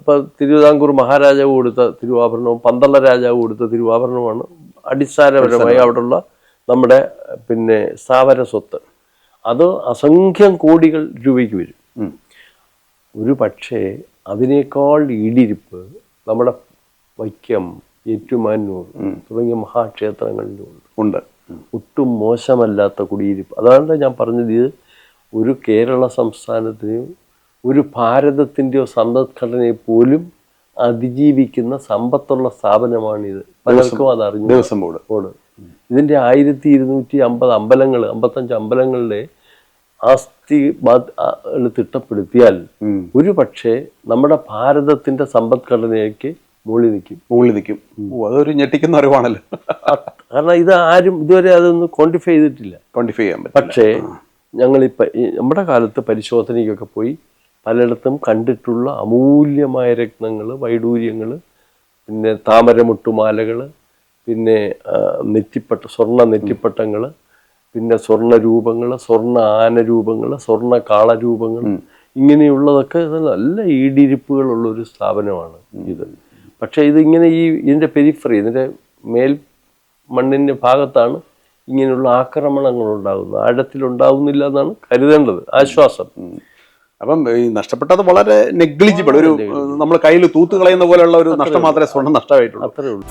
ഇപ്പം തിരുവിതാംകൂർ മഹാരാജാവ് കൊടുത്ത തിരുവാഭരണവും പന്തള രാജാവ് കൊടുത്ത തിരുവാഭരണവുമാണ് അടിസ്ഥാനപരമായി അവിടെയുള്ള നമ്മുടെ പിന്നെ സ്ഥാവര സ്വത്ത്. അത് അസംഖ്യം കോടികൾ രൂപയ്ക്ക് വരും. ഒരു പക്ഷേ അതിനേക്കാൾ ഈടിരിപ്പ് നമ്മുടെ വൈക്കം, ഏറ്റുമാനൂർ തുടങ്ങിയ മഹാക്ഷേത്രങ്ങളിലും ഉണ്ട്. ഒട്ടും മോശമല്ലാത്ത കുടിയിരിപ്പ്. അതാണ് ഞാൻ പറഞ്ഞത്, ഇത് ഒരു കേരള സംസ്ഥാനത്തിനെയോ ഒരു ഭാരതത്തിൻ്റെയോ സമ്പദ്ഘടനയെ പോലും അതിജീവിക്കുന്ന സമ്പത്തുള്ള സ്ഥാപനമാണിത്. പലർക്കും അത് അറിഞ്ഞു. ദേവസ്വം ബോർഡ് ഇതിൻ്റെ 1250 അമ്പലങ്ങൾ, 55 അമ്പലങ്ങളുടെ ആസ്തി തിട്ടപ്പെടുത്തിയാൽ ഒരു പക്ഷേ നമ്മുടെ ഭാരതത്തിന്റെ സമ്പദ്ഘടനയ്ക്ക് മുകളിൽ നിൽക്കും. അതൊരു ഞെട്ടിക്കുന്ന അറിവാണല്ലോ. കാരണം ഇത് ആരും ഇതുവരെ അതൊന്നും ക്വാണ്ടിഫൈ ചെയ്തിട്ടില്ല. പക്ഷേ ഞങ്ങളിപ്പോൾ നമ്മുടെ കാലത്ത് പരിശോധനയ്ക്കൊക്കെ പോയി പലയിടത്തും കണ്ടിട്ടുള്ള അമൂല്യമായ രത്നങ്ങൾ, വൈഡൂര്യങ്ങൾ, പിന്നെ താമരമുട്ടുമാലകൾ, പിന്നെ സ്വർണ്ണ നെറ്റിപ്പട്ടങ്ങൾ, പിന്നെ സ്വർണ്ണ രൂപങ്ങൾ, സ്വർണ്ണ ആന രൂപങ്ങൾ, സ്വർണ്ണ കാളരൂപങ്ങൾ, ഇങ്ങനെയുള്ളതൊക്കെ നല്ല ഈടിരിപ്പുകളുള്ളൊരു സ്ഥാപനമാണ് ഇത്. പക്ഷേ ഇതിങ്ങനെ ഇതിൻ്റെ പെരിഫറി, ഇതിൻ്റെ മേൽ മണ്ണിൻ്റെ ഭാഗത്താണ് ഇങ്ങനെയുള്ള ആക്രമണങ്ങൾ ഉണ്ടാകുന്നത്. ആഴത്തിലുണ്ടാകുന്നില്ല എന്നാണ് കരുതേണ്ടത്. ആശ്വാസം. അപ്പം ഈ നഷ്ടപ്പെട്ടത് വളരെ നെഗ്ലിജിബിൾ, ഒരു നമ്മൾ കയ്യിൽ തൂത്തുകളയുന്ന പോലെയുള്ള ഒരു നഷ്ടം മാത്രമേ സ്വർണ്ണം നഷ്ടമായിട്ടുള്ളൂ. അത്രേ ഉള്ളൂ.